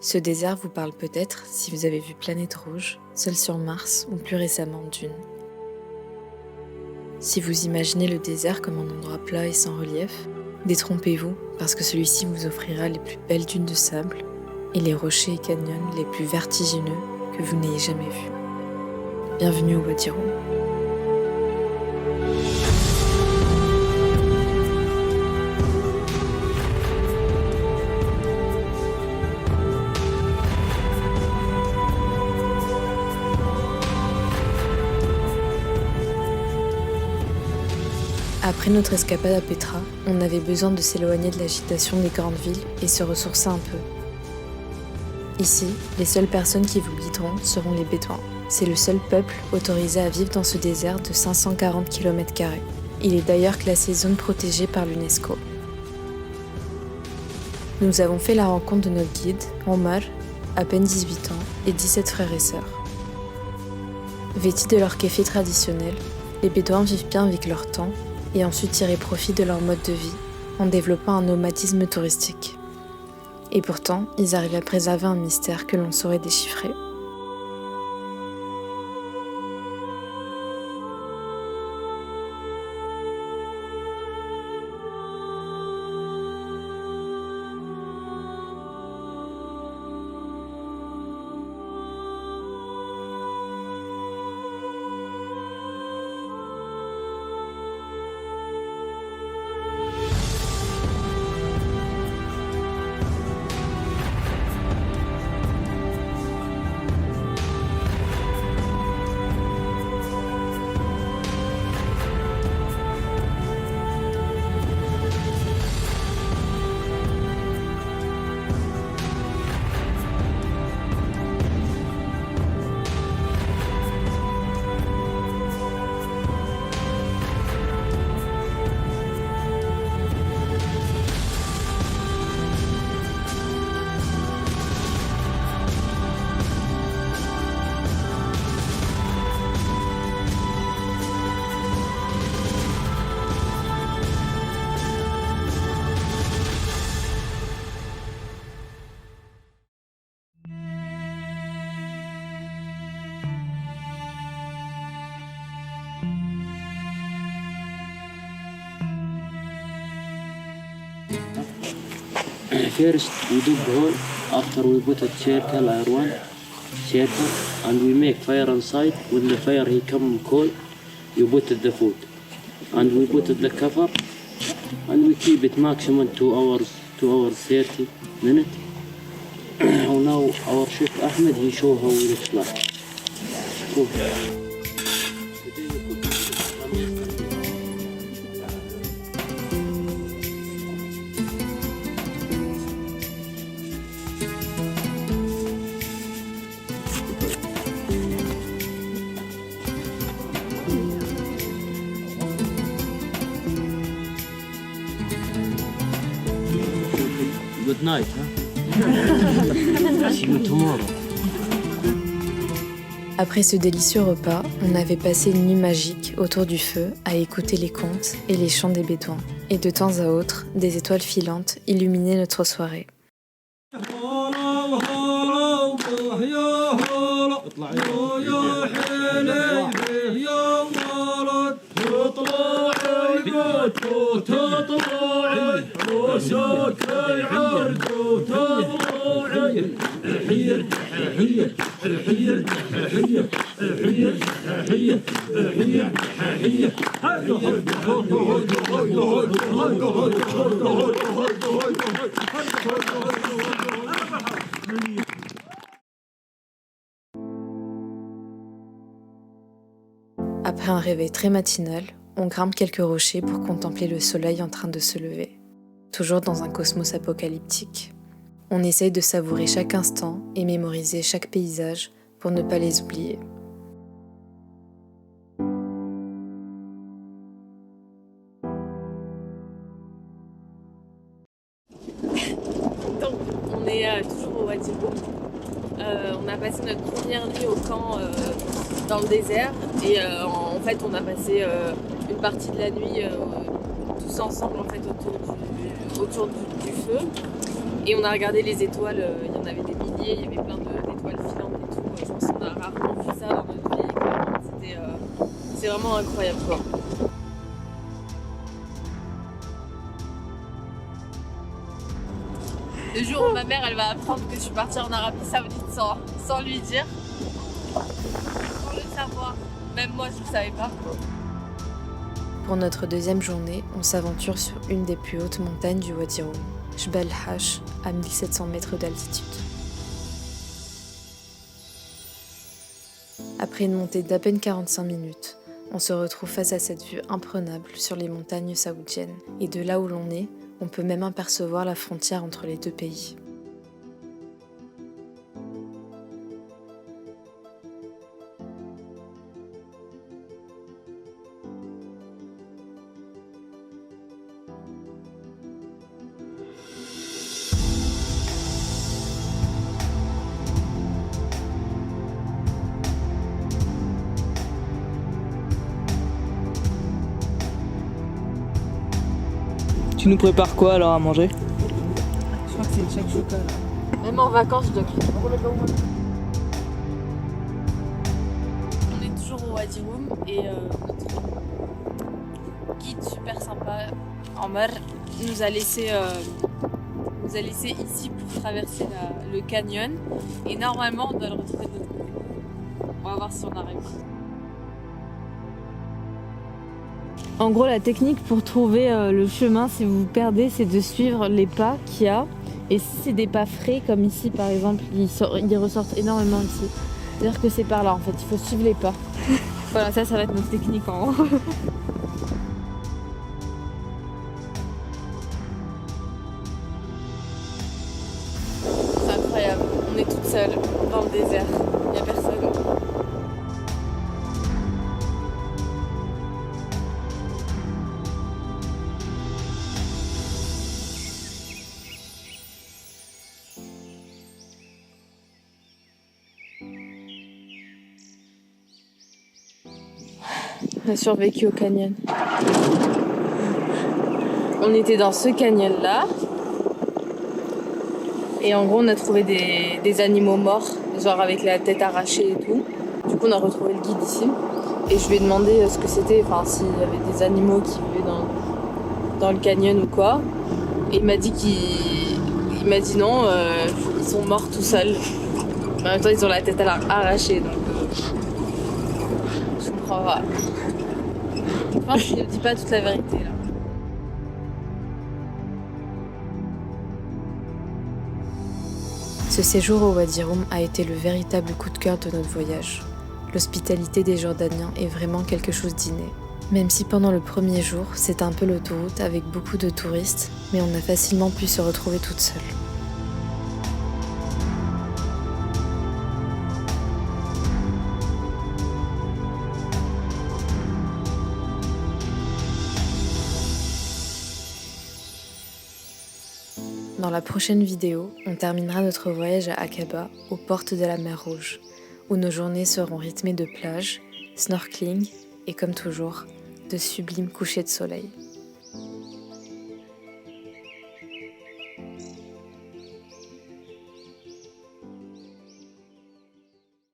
Ce désert vous parle peut-être si vous avez vu Planète Rouge, Seul sur Mars ou plus récemment Dune. Si vous imaginez le désert comme un endroit plat et sans relief, détrompez-vous parce que celui-ci vous offrira les plus belles dunes de sable et les rochers et canyons les plus vertigineux que vous n'ayez jamais vus. Bienvenue au Wadi Rum. Après notre escapade à Petra, on avait besoin de s'éloigner de l'agitation des grandes villes et se ressourcer un peu. Ici, les seules personnes qui vous guideront seront les Bédouins. C'est le seul peuple autorisé à vivre dans ce désert de 540 km². Il est d'ailleurs classé zone protégée par l'UNESCO. Nous avons fait la rencontre de notre guide, Omar, à peine 18 ans, et 17 frères et sœurs. Vêtis de leur kéfé traditionnel, les Bédouins vivent bien avec leur temps et ensuite tirer profit de leur mode de vie en développant un nomadisme touristique. Et pourtant, ils arrivent à préserver un mystère que l'on saurait déchiffrer. First, we dig hole. After we put a circle, iron circle, and we make fire inside. When the fire he come cold, you put the food, and we put the cover, and we keep it maximum 2 hours, 30 minutes. And now our chef Ahmed he show how it looks like. Cool. Good night, huh? See you tomorrow. Après ce délicieux repas, on avait passé une nuit magique autour du feu à écouter les contes et les chants des Bédouins. Et de temps à autre, des étoiles filantes illuminaient notre soirée. Après un réveil très matinal, on grimpe quelques rochers pour contempler le soleil en train de se lever. Toujours dans un cosmos apocalyptique. On essaye de savourer chaque instant et mémoriser chaque paysage pour ne pas les oublier. Donc, on est toujours au Wadi Rum. On a passé notre première nuit au camp dans le désert et en fait on a passé une partie de la nuit tous ensemble en fait autour du feu. Et on a regardé les étoiles, il y en avait des milliers, il y avait plein d'étoiles filantes et tout. Je pense qu'on a rarement vu ça dans notre vie. C'est vraiment incroyable quoi. Le jour où ma mère elle va apprendre que je suis partie en Arabie Saoudite sans lui dire, sans le savoir, même moi je ne savais pas. Pour notre deuxième journée, on s'aventure sur une des plus hautes montagnes du Wadi Rum, Jbal Hash, à 1700 mètres d'altitude. Après une montée d'à peine 45 minutes, on se retrouve face à cette vue imprenable sur les montagnes saoudiennes. Et de là où l'on est, on peut même apercevoir la frontière entre les deux pays. Tu nous prépares quoi alors à manger? Je crois que c'est une shakshuka là. Même en vacances, je dois crier. On est toujours au Wadi Rum et notre guide super sympa, Omar, nous a laissé ici pour traverser le canyon. Et normalement, on doit le retrouver de l'autre côté. On va voir si on arrive. En gros, la technique pour trouver le chemin, si vous vous perdez, c'est de suivre les pas qu'il y a. Et si c'est des pas frais, comme ici par exemple, ils ressortent énormément ici. C'est-à-dire que c'est par là en fait, il faut suivre les pas. Voilà, ça va être notre technique en gros. C'est incroyable, on est toute seule dans le désert, il n'y a personne. On a survécu au canyon. On était dans ce canyon-là. Et en gros, on a trouvé des animaux morts, genre avec la tête arrachée et tout. Du coup, on a retrouvé le guide ici. Et je lui ai demandé ce que c'était, enfin, s'il y avait des animaux qui vivaient dans le canyon ou quoi. Et il m'a dit non, ils sont morts tout seuls. Mais en même temps, ils ont la tête arrachée, donc je comprends pas. Je pense qu'il ne dit pas toute la vérité là. Ce séjour au Wadi Rum a été le véritable coup de cœur de notre voyage. L'hospitalité des Jordaniens est vraiment quelque chose d'inné. Même si pendant le premier jour, c'était un peu l'autoroute avec beaucoup de touristes, mais on a facilement pu se retrouver toute seule. Dans la prochaine vidéo, on terminera notre voyage à Aqaba, aux portes de la mer Rouge, où nos journées seront rythmées de plages, snorkeling et comme toujours, de sublimes couchers de soleil.